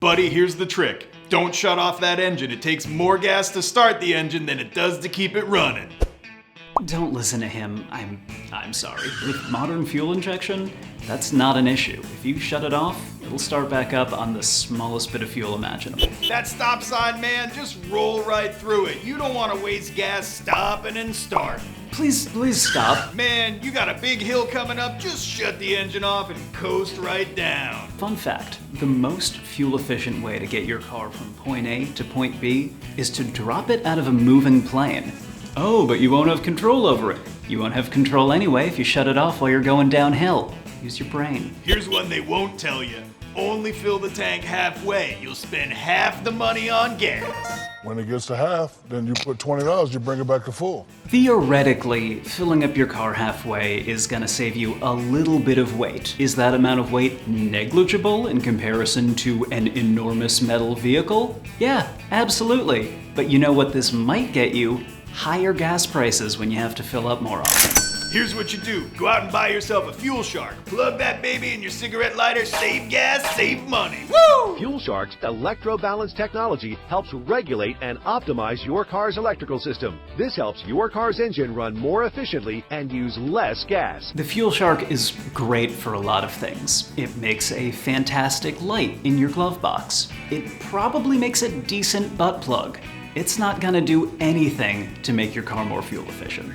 Buddy, here's the trick. Don't shut off that engine. It takes more gas to start the engine than it does to keep it running. Don't listen to him. I'm sorry. With modern fuel injection, that's not an issue. If you shut it off, it'll start back up on the smallest bit of fuel imaginable. That stop sign, man, just roll right through it. You don't want to waste gas stopping and starting. Please stop. Man, you got a big hill coming up, just shut the engine off and coast right down. Fun fact, the most fuel-efficient way to get your car from point A to point B is to drop it out of a moving plane. Oh, but you won't have control over it. You won't have control anyway if you shut it off while you're going downhill. Use your brain. Here's one they won't tell you. Only fill the tank halfway. You'll spend half the money on gas. When it gets to half, then you put $20, you bring it back to full. Theoretically, filling up your car halfway is gonna save you a little bit of weight. Is that amount of weight negligible in comparison to an enormous metal vehicle? Yeah, absolutely. But you know what this might get you? Higher gas prices when you have to fill up more often. Here's what you do. Go out and buy yourself a Fuel Shark. Plug that baby in your cigarette lighter, save gas, save money. Woo! Fuel Shark's electro-balance technology helps regulate and optimize your car's electrical system. This helps your car's engine run more efficiently and use less gas. The Fuel Shark is great for a lot of things. It makes a fantastic light in your glove box. It probably makes a decent butt plug. It's not gonna do anything to make your car more fuel efficient.